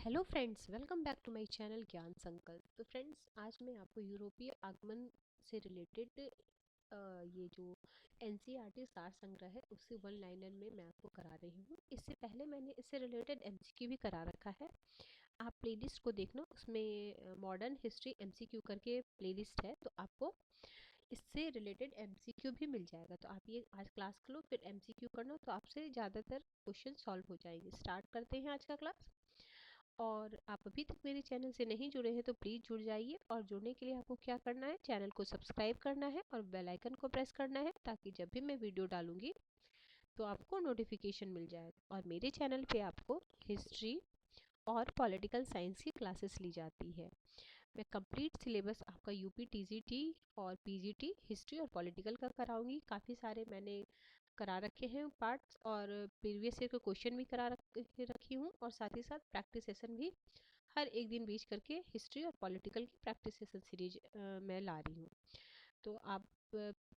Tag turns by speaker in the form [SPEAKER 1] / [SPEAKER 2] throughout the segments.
[SPEAKER 1] Hello friends, welcome back to my channel Gyan Sankalp. तो friends, आज मैं आपको यूरोपीय आगमन से रिलेटेड ये जो एनसीईआरटी सार संग्रह है उससे वन लाइनर में मैं आपको करा रही हूँ। इससे पहले मैंने इससे रिलेटेड एमसीक्यू भी करा रखा है। आप प्लेलिस्ट को देखना, उसमें मॉडर्न हिस्ट्री एमसीक्यू करके प्लेलिस्ट है, तो आपको इससे रिलेटेड एमसीक्यू भी मिल जाएगा। तो आप ये आज क्लास कर लो, फिर एमसीक्यू करना, तो आपसे ज़्यादातर क्वेश्चन सॉल्व हो जाएंगे। स्टार्ट करते हैं आज का क्लास। और आप अभी तक मेरे चैनल से नहीं जुड़े हैं तो प्लीज़ जुड़ जाइए। और जुड़ने के लिए आपको क्या करना है, चैनल को सब्सक्राइब करना है और बेल आइकन को प्रेस करना है, ताकि जब भी मैं वीडियो डालूंगी तो आपको नोटिफिकेशन मिल जाए। और मेरे चैनल पे आपको हिस्ट्री और पॉलिटिकल साइंस की क्लासेस ली जाती है। मैं कंप्लीट सिलेबस आपका यूपी टीजीटी और पीजीटी हिस्ट्री और पॉलिटिकल का कराऊंगी। काफ़ी सारे मैंने करा रखे हैं पार्ट्स, और प्रीवियस ईयर के क्वेश्चन भी रखी हूँ, और साथ ही साथ प्रैक्टिस सेशन भी हर एक दिन बीच करके हिस्ट्री और पॉलिटिकल की प्रैक्टिस सेशन सीरीज मैं ला रही हूँ। तो आप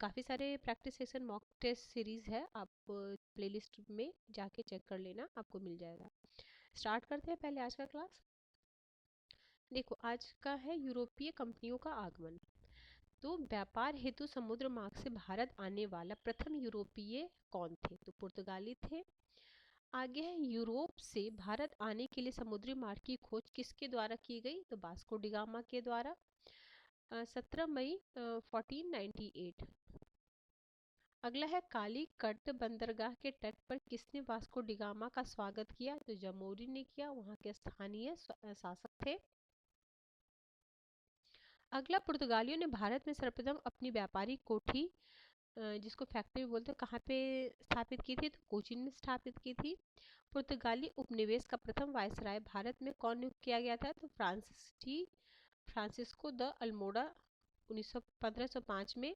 [SPEAKER 1] काफ़ी सारे practice session mock test series है, आप प्लेलिस्ट में जाके चेक कर लेना, आपको मिल जाएगा। स्टार्ट करते हैं पहले आज का क्लास। देखो, आज का है यूरोपीय कंपनियों का आगमन। तो व्यापार हेतु समुद्र मार्ग से भारत आने वाला प्रथम यूरोपीय कौन थे? तो पुर्तगाली थे। आगे है, यूरोप से भारत आने के लिए समुद्री मार्ग की खोज किसके द्वारा की गई? तो वास्को डी गामा के द्वारा। 17 मई 1498। अगला है, काली कट बंदरगाह के तट पर किसने वास्को डी गामा का स्वागत किया? तो जमोरी ने किया, वहां के स्थानीय शासक थे। अगला, पुर्तगालियों ने भारत में सर्वप्रथम अपनी व्यापारिक कोठी, जिसको फैक्ट्री बोलते हैं, कहाँ पे स्थापित की थी? तो कोचीन में स्थापित की थी। पुर्तगाली उपनिवेश का प्रथम वायसराय भारत में कौन नियुक्त किया गया था? तो फ्रांसिस्को द अल्मोड़ा 1505 में।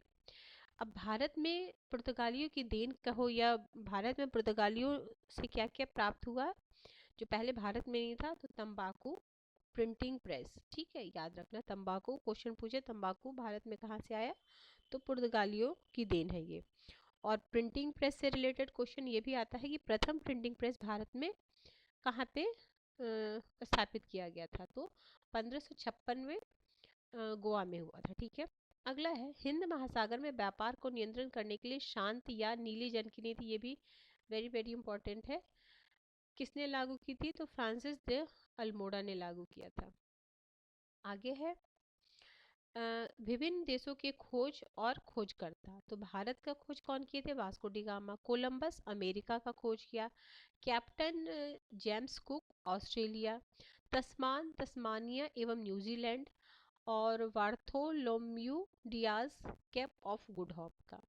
[SPEAKER 1] अब भारत में पुर्तगालियों की देन कहो या भारत में पुर्तगालियों से क्या क्या प्राप्त हुआ जो पहले भारत में नहीं था? तो तंबाकू, प्रिंटिंग प्रेस। ठीक है, याद रखना, तंबाकू क्वेश्चन पूछे, तंबाकू भारत में कहाँ से आया? तो पुर्तगालियों की देन है ये। और प्रिंटिंग प्रेस से रिलेटेड क्वेश्चन ये भी आता है कि प्रथम प्रिंटिंग प्रेस भारत में कहाँ पे स्थापित किया गया था? तो 1556 में गोवा में हुआ था। ठीक है, अगला है, हिंद महासागर में व्यापार को नियंत्रण करने के लिए शांत या नीली जन की नीति, ये भी वेरी वेरी इंपॉर्टेंट है, किसने लागू की थी? तो फ्रांसिस de अल्मोड़ा ने लागू किया था। आगे है, विभिन्न देशों के खोज और खोजकर्ता। तो भारत का खोज कौन किए थे? Vasco da Gama. Columbus America का खोज किया। Captain James Cook Australia. Tasman Tasmania एवं न्यूजीलैंड। और Bartholomew Dias Cape of Good Hope का।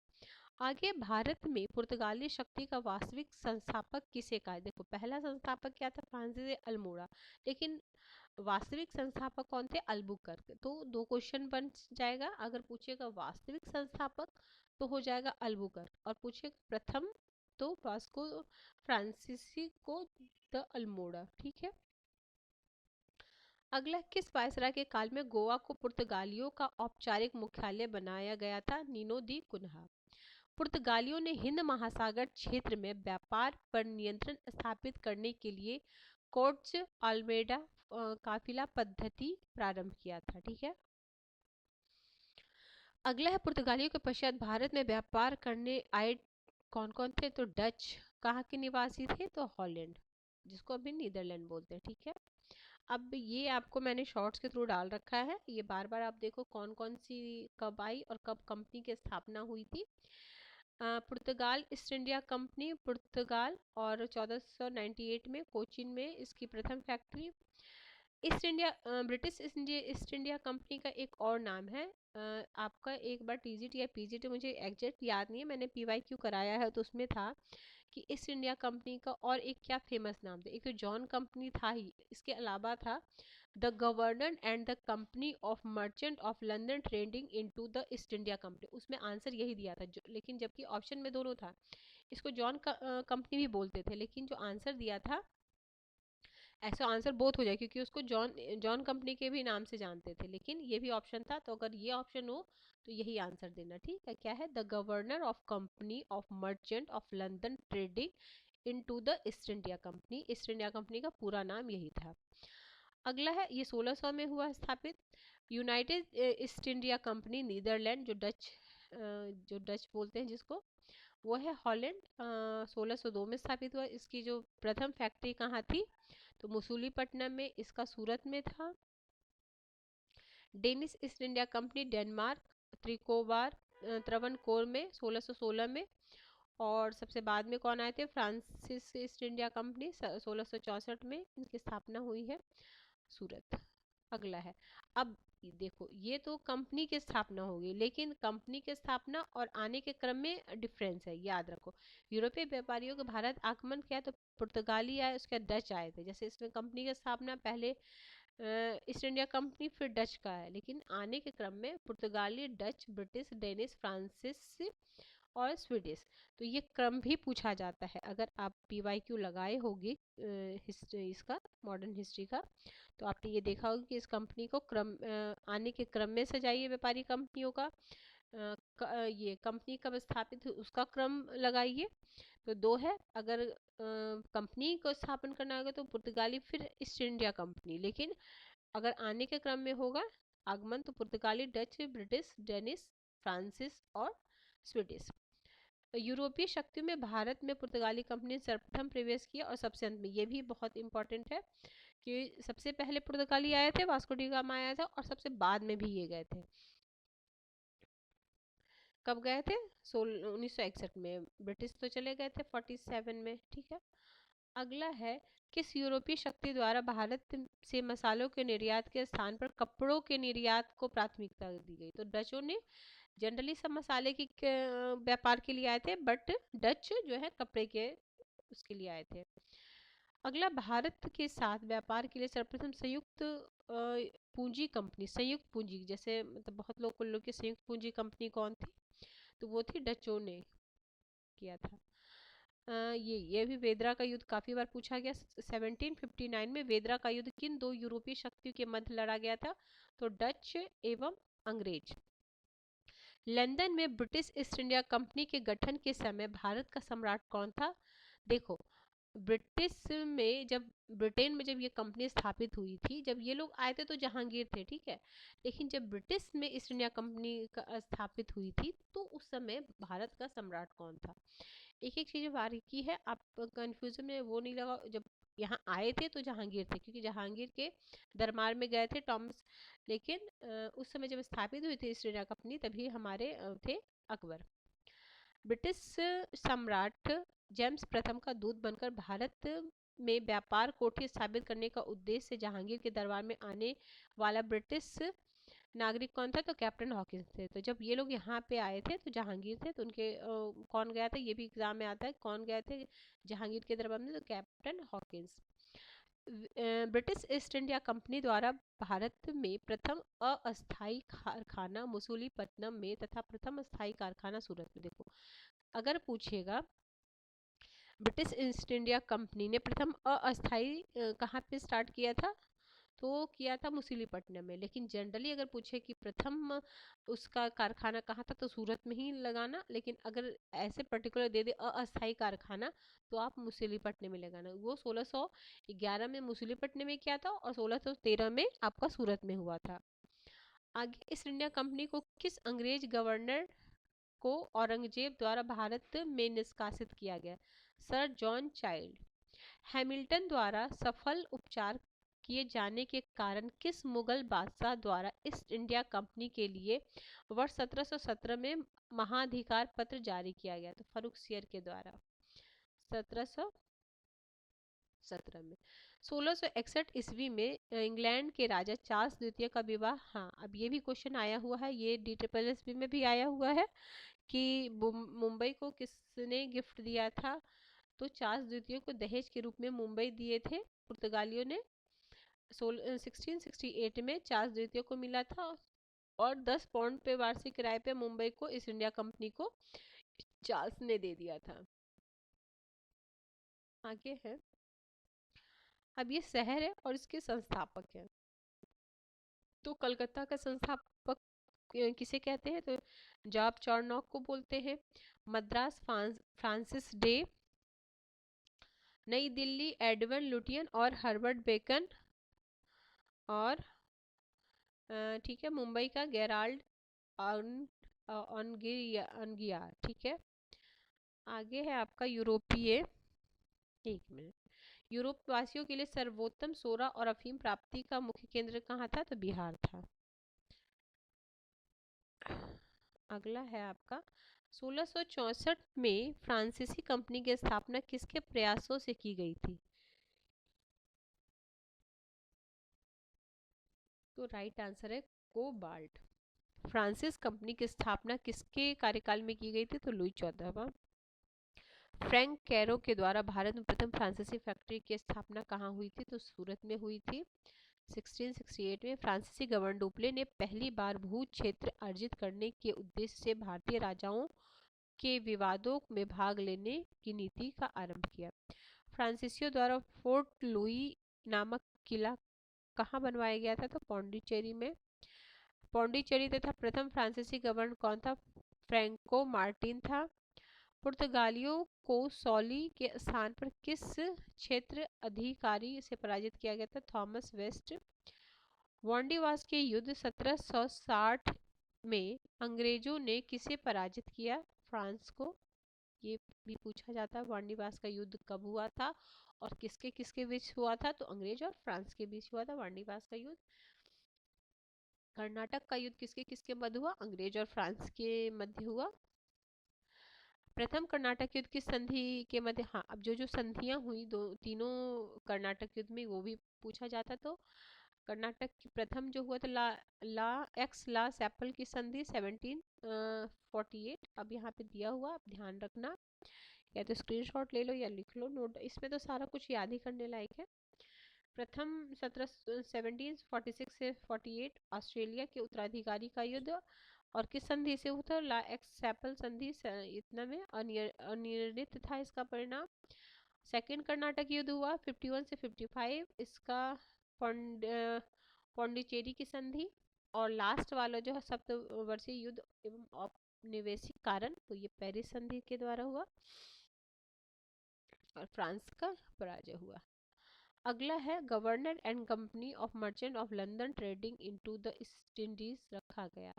[SPEAKER 1] आगे, भारत में पुर्तगाली शक्ति का वास्तविक संस्थापक किसे कहा? देखो, पहला संस्थापक क्या था? फ्रांसिस अल्मोड़ा। लेकिन वास्तविक संस्थापक कौन थे? अल्बुकर्क। तो दो क्वेश्चन बन जाएगा। अगर पूछेगा वास्तविक संस्थापक तो हो जाएगा अल्बुकर्क, और पूछेगा प्रथम तो वास्को फ्रांसिसिको द अल्मोड़ा। ठीक है, अगला, किस वायसराय के काल में गोवा को पुर्तगालियों का औपचारिक मुख्यालय बनाया गया था? नीनो दी कुन्हा। पुर्तगालियों ने हिंद महासागर क्षेत्र में व्यापार पर नियंत्रण स्थापित करने के लिए कोर्ट्स अल्मेडा काफिला पद्धति प्रारंभ किया था। ठीक है, अगला है, पुर्तगालियों के पश्चात भारत में व्यापार करने आए कौन कौन थे? तो डच कहाँ के निवासी थे? तो हॉलैंड, जिसको अभी नीदरलैंड बोलते हैं। ठीक है, अब ये आपको मैंने शॉर्ट्स के थ्रू डाल रखा है, ये बार बार आप देखो कौन कौन सी कब आई और कब कंपनी की स्थापना हुई थी। पुर्तगाल ईस्ट इंडिया कंपनी पुर्तगाल, और 1498 में कोचीन में इसकी प्रथम factory. East India east India company का एक और नाम है, आपका एक बार टीजीटी या पीजीटी, मुझे एग्जैक्ट याद नहीं है, मैंने पीवाईक्यू कराया है तो उसमें था कि ईस्ट इंडिया कंपनी का और एक क्या फेमस नाम था। एक तो जॉन कंपनी था ही, इसके अलावा था the governor and the company of merchant of London trading into the east India company. उसमें आंसर यही दिया था, लेकिन जबकि ऑप्शन में दोनों था, इसको जॉन कंपनी भी बोलते थे, लेकिन जो आंसर दिया था, ऐसा आंसर बहुत हो जाए क्योंकि उसको जॉन जॉन कंपनी के भी नाम से जानते थे, लेकिन ये भी ऑप्शन था, तो अगर ये ऑप्शन हो तो यही आंसर देना। ठीक है, क्या है? The governor of company of merchant of London trading into the east India company. East India company का पूरा नाम यही था। अगला है, ये 1600 में हुआ स्थापित। United East India Company Netherland, जो डच बोलते हैं जिसको, वो है हॉलैंड, 1602 में स्थापित हुआ। इसकी जो प्रथम फैक्ट्री कहाँ थी, तो मसूलीपट्टनम में, इसका सूरत में था। Danish East India company Denmark, Tranquebar, Travancore में 1616 में। और सबसे बाद में कौन आए थे, फ्रांसिस ईस्ट इंडिया कंपनी, 1664 में इनकी स्थापना हुई है, सूरत। अगला है, अब देखो ये तो कंपनी की स्थापना होगी, लेकिन कंपनी की स्थापना और आने के क्रम में डिफरेंस है, याद रखो। यूरोपीय व्यापारियों के भारत आगमन किया तो पुर्तगाली आए, उसके बाद डच आए थे। जैसे इसमें कंपनी की स्थापना पहले ईस्ट इंडिया कंपनी फिर डच का है, लेकिन आने के क्रम में पुर्तगाली, डच, ब्रिटिश, डेनिश, फ्रांसीसी और स्वीडिश। तो ये क्रम भी पूछा जाता है, अगर आप पीवाईक्यू लगाए होगी हिस्ट्री, इसका मॉडर्न हिस्ट्री का, तो आपने ये देखा होगा कि इस कंपनी को आने के क्रम में सजाइए, व्यापारी कंपनियों का ये कंपनी कब स्थापित हुई उसका क्रम लगाइए। तो दो है, अगर कंपनी को स्थापन करना होगा तो पुर्तगाली फिर ईस्ट इंडिया कंपनी, लेकिन अगर आने के क्रम में होगा आगमन तो पुर्तगाली, डच, ब्रिटिश, डेनिश, फ्रांसिस और स्वीडिश। यूरोपीय शक्तियों में भारत में पुर्तगाली कंपनी ने सर्वप्रथम प्रवेश किया, और सबसे अंत में, ये भी बहुत इंपॉर्टेंट है कि सबसे पहले पुर्तगाली आए थे, वास्को डी गामा आया था, और सबसे बाद में भी ये गए थे। कब गए थे, 1961 में। ब्रिटिश तो चले गए थे 47 में, ठीक है। अगला है, किस यूरोपीय शक्ति द्वारा भारत से मसालों के निर्यात के स्थान पर कपड़ों के निर्यात को प्राथमिकता दी गई, तो डचों ने जनरली सब मसाले की व्यापार के लिए आए थे, बट डच जो है कपड़े के उसके लिए आए थे। अगला, भारत के साथ व्यापार के लिए सर्वप्रथम संयुक्त पूंजी कंपनी, संयुक्त पूंजी, जैसे मतलब बहुत लोग की संयुक्त पूंजी कंपनी कौन थी, तो वो थी डचों ने किया था। ये भी वेदरा का युद्ध काफी बार पूछा गया। 1759 में वेदरा का युद्ध किन दो यूरोपीय शक्तियों के मध्य लड़ा गया था, तो डच एवं अंग्रेज। लंदन में ब्रिटिश ईस्ट इंडिया कंपनी के गठन के समय भारत का सम्राट कौन था। देखो, ब्रिटिश में जब ब्रिटेन में जब ये कंपनी स्थापित हुई थी, जब ये लोग आए थे तो जहांगीर थे, ठीक है। लेकिन जब ब्रिटिश में ईस्ट इंडिया कंपनी स्थापित हुई थी, तो उस समय भारत का सम्राट कौन था। एक एक चीज बारीकी है, आप कंफ्यूजन में वो नहीं लगा। जब यहाँ आए थे तो जहांगीर थे, क्योंकि जहांगीर के दरबार में गए थे टॉमस, लेकिन उस समय जब स्थापित हुई थी ईस्ट इंडिया कंपनी, तभी हमारे थे अकबर। ब्रिटिश सम्राट जेम्स प्रथम का दूत बनकर भारत में व्यापार कोठी स्थापित करने का उद्देश्य जहांगीर के दरबार में आने वाला ब्रिटिश नागरिक कौन था, तो कैप्टन हॉकिंस थे। तो जब ये लोग यहाँ पे आए थे तो जहांगीर थे, तो उनके कौन गया था, ये भी एग्जाम में आता है, कौन गए थे जहांगीर के दरबार में, तो captain Hawkins. British east India company द्वारा भारत में प्रथम अस्थायी कारखाना मसूलीपट्टनम में तथा प्रथम स्थायी कारखाना सूरत में। देखो, अगर पूछेगा ब्रिटिश ईस्ट इंडिया कंपनी ने प्रथम अस्थायी कहाँ पे स्टार्ट किया था, तो किया था मसूलीपट्टनम में। लेकिन जनरली अगर पूछे कि प्रथम उसका कारखाना कहाँ था, तो सूरत में ही लगाना। लेकिन अगर ऐसे पर्टिकुलर दे दे अस्थायी कारखाना, तो आप मसूलीपट्टनम में लगाना। वो 1611 में मसूलीपट्टनम में किया था, और 1613 में आपका सूरत में हुआ था। आगे, ईस्ट इंडिया कंपनी को किस अंग्रेज गवर्नर को औरंगजेब द्वारा भारत में निष्कासित किया गया, सर जॉन चाइल्ड। हैमिल्टन द्वारा सफल उपचार किए जाने के कारण किस मुगल बादशाह द्वारा ईस्ट इंडिया कंपनी के लिए वर्ष 1717 में महाधिकार पत्र जारी किया गया, तो फर्रुखसियर के द्वारा 1717 में। 1661 ईस्वी में इंग्लैंड के राजा चार्ल्स द्वितीय का विवाह, हाँ अब ये भी क्वेश्चन आया हुआ है, ये DSSB में भी आया हुआ है कि मुंबई को किसने गिफ्ट दिया था, तो चार्ल्स द्वितीय को दहेज के रूप में मुंबई दिए थे पुर्तगालियों ने। 1668 में चार्ल्स द्वितीय को मिला था, और 10 पाउंड पे वार्षिक किराए पे मुंबई को ईस्ट इंडिया कंपनी को चार्ल्स ने दे दिया था। आगे है, अब ये शहर है और इसके संस्थापक हैं। तो कलकत्ता का संस्थापक किसे कहते हैं, तो जॉब चार्नॉक को बोलते हैं। मद्रास फ्रांसिस डे, नई दिल्ली एडवर्ड लुटियन और हर्बर्ट बेकन, और ठीक है, मुंबई का गेराल्ड ऑनगियार। ठीक है, आगे है आपका यूरोपीय, एक मिनट, यूरोप वासियों के लिए सर्वोत्तम सोरा और अफीम प्राप्ति का मुख्य केंद्र कहाँ था? तो बिहार था। अगला है आपका, 1664 में फ्रांसीसी कंपनी की स्थापना किसके प्रयासों से की गई थी? तो राइट आंसर है कोबाल्ट। फ्रांसिस कंपनी की स्थापना किसके कार्यकाल में की गई थी? तो लुई 14वां। फ्रैंक कैरो के द्वारा भारत में प्रथम फ्रांसीसी फैक्ट्री की स्थापना कहाँ हुई थी? तो सूरत में हुई थी 1668 में। फ्रांसीसी गवर्नर डुप्ले ने पहली बार भू क्षेत्र अर्जित करने के उद्देश्य से भारतीय राजाओं के विवादों में भाग लेने की नीति का आरंभ किया। फ्रांसीसियों द्वारा फोर्ट लुई नामक किला कहाँ बनवाया गया था? तो पौंडीचेरी में। पौंडीचेरी तथा प्रथम फ्रांसीसी गवर्नर कौन था? फ्रैंको मार्टिन था। पुर्तगालियों को सौली के स्थान पर किस क्षेत्र अधिकारी से पराजित किया गया था? Thomas waste. वांडीवास के युद्ध 1760 में अंग्रेजों ने किसे पराजित किया? फ्रांस को। ये भी पूछा जाता है, वांडीवास का युद्ध कब हुआ था और किसके किसके बीच हुआ था? तो अंग्रेज और फ्रांस के बीच हुआ था वांडीवास का युद्ध। कर्नाटक का युद्ध किसके किसके मध्य हुआ? अंग्रेज और फ्रांस के मध्य हुआ। प्रथम कर्नाटक युद्ध किस संधि के मध्य? हाँ, अब जो जो संधियां हुई दो तीनों कर्नाटक युद्ध में, वो भी पूछा जाता। तो कर्नाटक की प्रथम जो हुआ था ला सैपल की संधि 1748। अब यहाँ पे दिया हुआ, आप ध्यान रखना, या तो स्क्रीनशॉट ले लो या लिख लो नोट, इसमें तो सारा कुछ याद ही करने लायक है। प्रथम 1746 से 48 ऑस्ट्रेलिया के उत्तराधिकारी का युद्ध, और किस संधि से हुआ था? ला एक्स सैपल संधि। इतना में अनिर्णित था इसका परिणाम। सेकंड कर्नाटक युद्ध हुआ 51 से 55, इसका पौंडीचेरी की संधि। और लास्ट वाला जो है सप्तवर्षीय युद्ध एवं औपनिवेशिक कारण, तो ये पेरिस संधि के द्वारा हुआ और फ्रांस का पराजय हुआ। अगला है, governor and company of merchant of London trading into the east Indies रखा गया।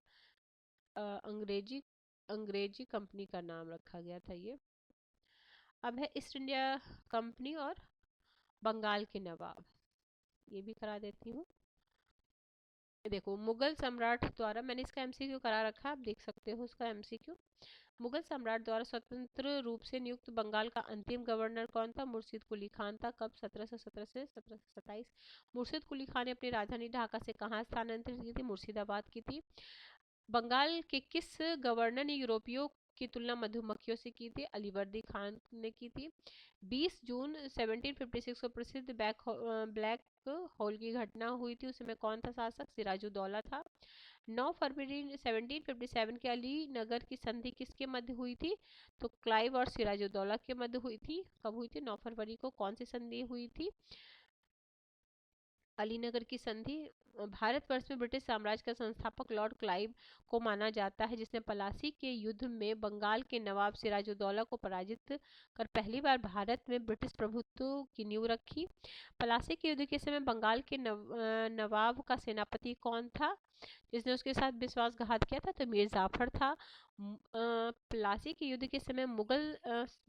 [SPEAKER 1] अंग्रेजी अंग्रेजी कंपनी का नाम रखा गया था ये। अब है ईस्ट इंडिया कंपनी और बंगाल के नवाब, ये भी करा देती हूँ। देखो, मुगल सम्राट द्वारा, मैंने इसका एमसीक्यू करा रखा है, आप देख सकते हो उसका एमसीक्यू। मुगल सम्राट द्वारा स्वतंत्र रूप से नियुक्त बंगाल का अंतिम गवर्नर कौन था? मुर्शिद कुली खान था। कब? 1717 से 1727। मुर्शिद कुली खान ने अपनी राजधानी ढाका से कहाँ स्थानांतरित की थी? मुर्शिदाबाद की थी। बंगाल के किस गवर्नर ने यूरोपियों की तुलना मधुमक्खियों से की थी? अलीवर्दी खान ने की थी। 20 जून 1756 को प्रसिद्ध ब्लैक होल की घटना हुई थी, उसमें कौन था शासक? सिराजुद्दौला था। 9 फरवरी 1757 के अली नगर की संधि किसके मध्य हुई थी? तो क्लाइव और सिराजुद्दौला के मध्य हुई थी। कब हुई थी? 9 फरवरी को। कौन सी संधि हुई थी? अलीनगर की संधि। भारतवर्ष में ब्रिटिश साम्राज्य का संस्थापक लॉर्ड क्लाइव को माना जाता है, जिसने पलासी के युद्ध में बंगाल के नवाब सिराजुद्दौला को पराजित कर पहली बार भारत में ब्रिटिश प्रभुत्व की नींव रखी। पलासी के युद्ध के समय बंगाल के नवाब का सेनापति कौन था जिसने उसके साथ विश्वासघात किया था? तो मीर जाफर था। पलासी के युद्ध के समय मुगल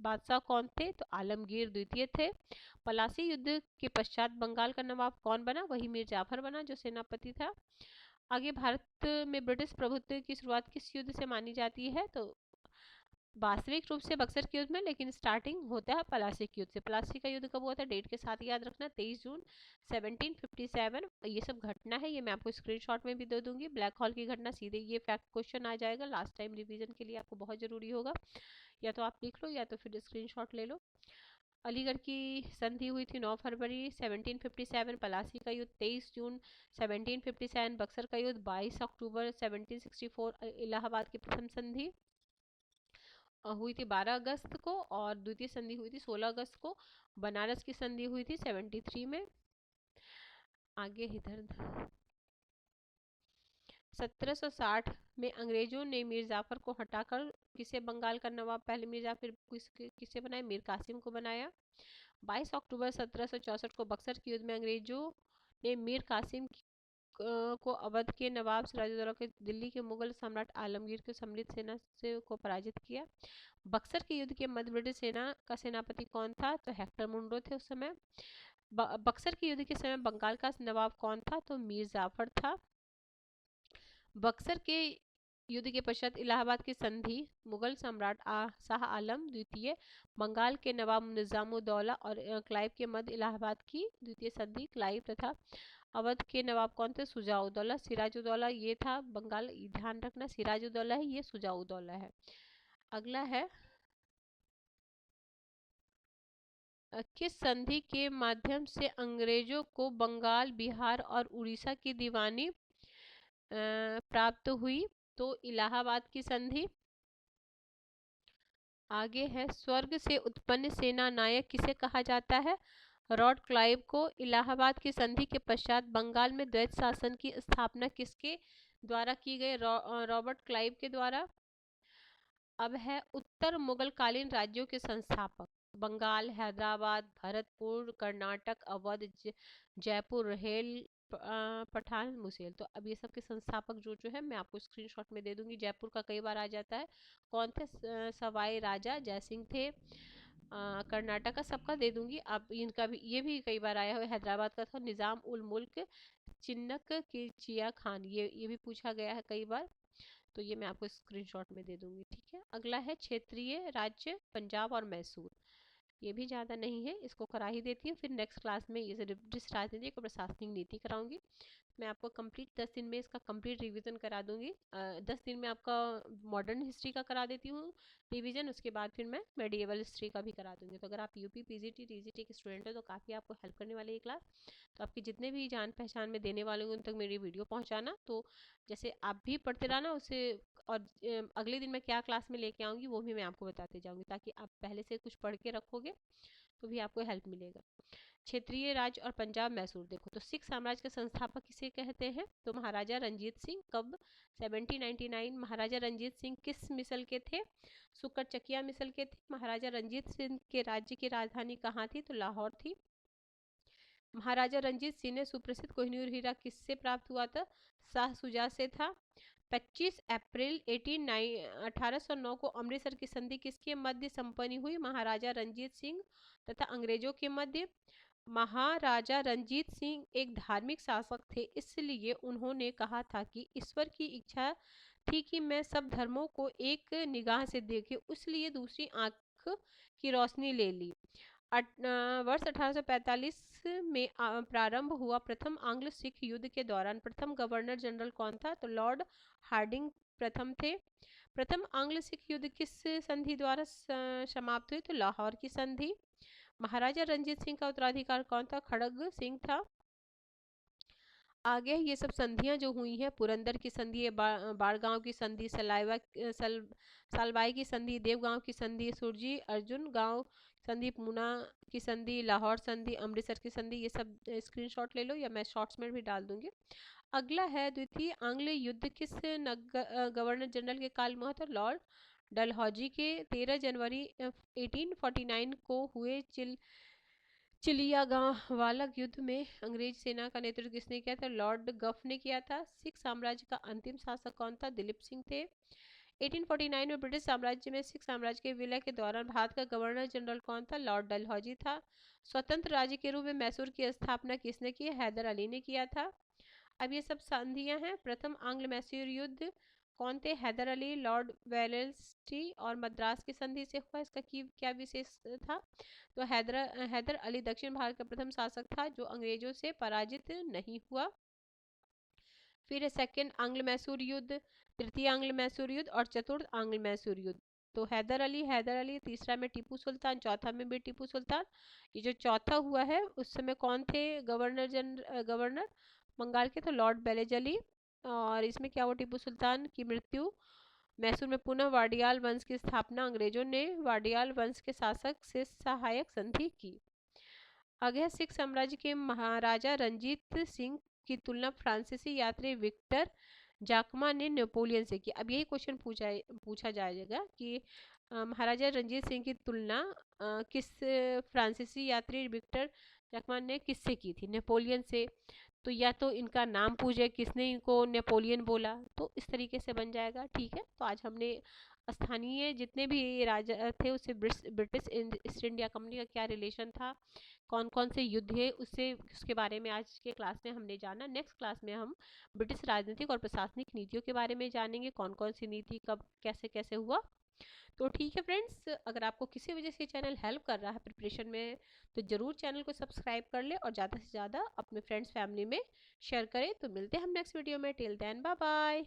[SPEAKER 1] बादशाह कौन थे? तो आलमगीर द्वितीय थे। पलासी युद्ध के पश्चात बंगाल का नवाब कौन बना? वही मीर जाफर बना, जो सेनापति था। आगे, भारत में ब्रिटिश प्रभुत्व की शुरुआत किस युद्ध से मानी जाती है? तो वास्तविक रूप से बक्सर के युद्ध में, लेकिन स्टार्टिंग होता है पलासी के युद्ध से। पलासी का युद्ध कब हुआ था? डेट के साथ याद रखना, 23 जून 1757। ये सब घटना है, ये मैं आपको स्क्रीनशॉट में भी दे दूंगी। ब्लैक हॉल की घटना, सीधे ये फैक्ट क्वेश्चन आ जाएगा लास्ट टाइम रिवीजन के लिए, आपको बहुत जरूरी होगा, या तो आप लिख लो या तो फिर स्क्रीनशॉट ले लो। अलीगढ़ की संधि हुई थी 9 फरवरी 1757। पलासी का युद्ध 23 जून 1757। बक्सर का युद्ध 22 अक्टूबर 1764। इलाहाबाद की प्रथम संधि हुई थी 12 अगस्त को, और द्वितीय संधि हुई थी 16 अगस्त को। बनारस की संधि हुई थी 73 में। आगे इधर 1760 में अंग्रेजों ने मीर जाफर को हटाकर किसे बंगाल का नवाब, पहले मीर जाफर किसे बनाया? मीर कासिम को बनाया। 22 अक्टूबर 1764 को बक्सर के युद्ध में अंग्रेजों ने मीर कासिम को अवध के नवाब सिराजुद्दौला के दिल्ली के मुगल सम्राट आलमगीर के सम्मिलित सेना से को पराजित किया। बक्सर के युद्ध के मध्य ब्रिटिश सेना का सेनापति कौन था? तो हेक्टर मुंडो थे उस समय। बक्सर के युद्ध के समय बंगाल का नवाब कौन था? तो मीर जाफर था। बक्सर के युद्ध के पश्चात इलाहाबाद की संधि मुगल सम्राट शाह आलम द्वितीय, बंगाल के नवाब निजामुद्दौला और क्लाइव के मध्य इलाहाबाद की द्वितीय संधि क्लाइव तथा अवध के नवाब कौन थे? सुजाउद्दौला। सिराजुद्दौला ये था बंगाल, ध्यान रखना सिराजुद्दौला है, ये सुजाउद्दौला है। अगला है किस संधि के माध्यम से अंग्रेजों को बंगाल, बिहार और उड़ीसा की दीवानी प्राप्त हुई? तो इलाहाबाद की संधि। आगे है स्वर्ग से उत्पन्न सेना नायक किसे कहा जाता है? लॉर्ड क्लाइव को। इलाहाबाद की संधि के पश्चात बंगाल में द्वैत शासन की स्थापना किसके द्वारा की गई? रॉबर्ट क्लाइव के द्वारा। अब है उत्तर मुगल कालीन राज्यों के संस्थापक। बंगाल, हैदराबाद, भरतपुर, कर्नाटक, अवध, जयपुर, रेल, पठान, मुसेल। तो अब ये सब के संस्थापक जो जो है मैं आपको स्क्रीनशॉट में दे दूंगी। जयपुर का कई बार आ जाता है। कौन थे? सवाई राजा जयसिंह थे। कर्नाटक का सबका दे दूंगी। अब इनका भी ये भी कई बार आया है। हैदराबाद का था निजाम उल मुल्क चिन्नक की चिया खान, ये भी पूछा गया है कई बार, तो ये मैं आपको स्क्रीनशॉट में दे दूंगी। ठीक है। अगला है क्षेत्रीय राज्य पंजाब और मैसूर। ये भी ज़्यादा नहीं है, इसको करा ही देती हूँ, फिर नेक्स्ट क्लास में ये ब्रिटिश राजनीतिक और प्रशासनिक नीति कराऊंगी। मैं आपको कंप्लीट 10 दिन में इसका कंप्लीट रिवीजन करा दूंगी। 10 दिन में आपका मॉडर्न हिस्ट्री का करा देती हूँ रिवीजन, उसके बाद फिर मैं मेडिएवल हिस्ट्री का भी करा दूंगी। तो अगर आप यूपी पीजीटी टीजीटी के स्टूडेंट हो तो काफ़ी आपको हेल्प करने वाली है क्लास। तो आपके जितने भी जान पहचान में देने वाले होंगे उन तक मेरी वीडियो पहुँचाना। तो जैसे आप भी पढ़ते रहना उसे, और अगले दिन मैं क्या क्लास में लेके आऊँगी वो भी मैं आपको बताते जाऊँगी, ताकि आप पहले से कुछ पढ़ के रखोगे तो भी आपको हेल्प मिलेगा। क्षेत्रीय राज्य और पंजाब मैसूर देखो, तो सिख साम्राज्य के संस्थापक किसे कहते हैं? तो महाराजा रंजीत सिंह। कब? 1799। महाराजा रंजीत सिंह किस मिसल के थे? सुकरचकिया मिसल के थे। महाराजा रंजीत सिंह के राज्य की राजधानी कहाँ थी? तो लाहौर थी। महाराजा रंजीत सिंह ने सुप्रसिद्ध कोहिनूर हीरा किससे प्राप्त हुआ था? शाह शुजा से था। 25 अप्रैल 1809 को अमृतसर की संधि किसके मध्य संपन्न हुई? महाराजा रंजीत सिंह तथा अंग्रेजों के मध्य। महाराजा रंजीत सिंह एक धार्मिक शासक थे, इसलिए उन्होंने कहा था कि ईश्वर की इच्छा थी कि मैं सब धर्मों को एक निगाह से देखे, इसलिए दूसरी आंख की रोशनी ले ली। वर्ष 1845 में प्रारंभ हुआ प्रथम आंग्ल सिख युद्ध के दौरान प्रथम गवर्नर जनरल कौन था? तो लॉर्ड हार्डिंग प्रथम थे। प्रथम आंग्ल सिख युद्ध किस संधि द्वारा समाप्त हुई? तो लाहौर की संधि। महाराजा रंजीत सिंह का उत्तराधिकार कौन था? खड़ग सिंह था। आगे ये सब संधियां जो हुई हैं, पुरंदर की संधि, बाड़गांव की संधि, सालबाई की संधि, देवगांव की संधि, सुरजी अर्जुन गांव संधि, पूना की संधि, लाहौर संधि, अमृतसर की संधि, ये सब स्क्रीनशॉट ले लो या मैं शॉर्ट्स में भी डाल दूंगी। अगला है द्वितीय आंग्ल युद्ध किस गवर्नर जनरल के काल में हुआ था? लॉर्ड डलहौजी के। 13 जनवरी 1849 को हुए चिलियागांव युद्ध में अंग्रेज सेना का नेतृत्व किसने किया था? लॉर्ड गफ ने किया था। सिख साम्राज्य का अंतिम शासक कौन था? दिलीप सिंह थे। 1849 में ब्रिटिश साम्राज्य में सिख साम्राज्य के विलय के दौरान भारत का गवर्नर जनरल कौन था? लॉर्ड डलहौजी था। स्वतंत्र राज्य के रूप में मैसूर की स्थापना किसने की? हैदर अली ने किया था। अब ये सब संधियां हैं। प्रथम आंग्ल मैसूर युद्ध कौन थे? हैदर अली, लॉर्ड वेलेस्ली और मद्रास की संधि से हुआ। इसका क्या विशेष था? तो हैदर अली दक्षिण भारत का प्रथम शासक था जो अंग्रेजों से पराजित नहीं हुआ। फिर सेकंड आंग्ल मैसूर युद्ध, तृतीय आंग्ल मैसूर युद्ध और चतुर्थ आंग्ल मैसूर युद्ध। तो हैदर अली, तीसरा में टीपू सुल्तान, चौथा में भी टीपू सुल्तान। ये जो चौथा हुआ है उस समय कौन थे गवर्नर बंगाल के? तो लॉर्ड बेलेजली। और इसमें क्या हुआ? टीपू सुल्तान की मृत्यु। मैसूर में पुनः वाडियाल वंश की स्थापना। अंग्रेजों ने वाडियाल वंश के शासक से सहायक संधि की। आगे सिख साम्राज्य के महाराजा रंजीत सिंह की तुलना फ्रांसीसी यात्री विक्टर जाकमा ने नेपोलियन से की। अब यही क्वेश्चन पूछा जाएगा कि महाराजा रंजीत सिंह की तुलना किस फ्रांसीसी यात्री विक्टर जाकमा ने किससे की थी? नेपोलियन से। तो या तो इनका नाम पूछे किसने इनको नेपोलियन बोला, तो इस तरीके से बन जाएगा। ठीक है, तो आज हमने स्थानीय जितने भी राजा थे उससे ब्रिटिश ईस्ट इंडिया कंपनी का क्या रिलेशन था, कौन कौन से युद्ध है, उसके बारे में आज के क्लास में हमने जाना। नेक्स्ट क्लास में हम ब्रिटिश राजनीतिक और प्रशासनिक नीतियों के बारे में जानेंगे, कौन कौन सी नीति कब कैसे कैसे हुआ। तो ठीक है फ्रेंड्स, अगर आपको किसी वजह से चैनल हेल्प कर रहा है प्रिपरेशन में, तो ज़रूर चैनल को सब्सक्राइब कर ले और ज़्यादा से ज़्यादा अपने फ्रेंड्स फैमिली में शेयर करें। तो मिलते हैं हम नेक्स्ट वीडियो में। Till then bye bye.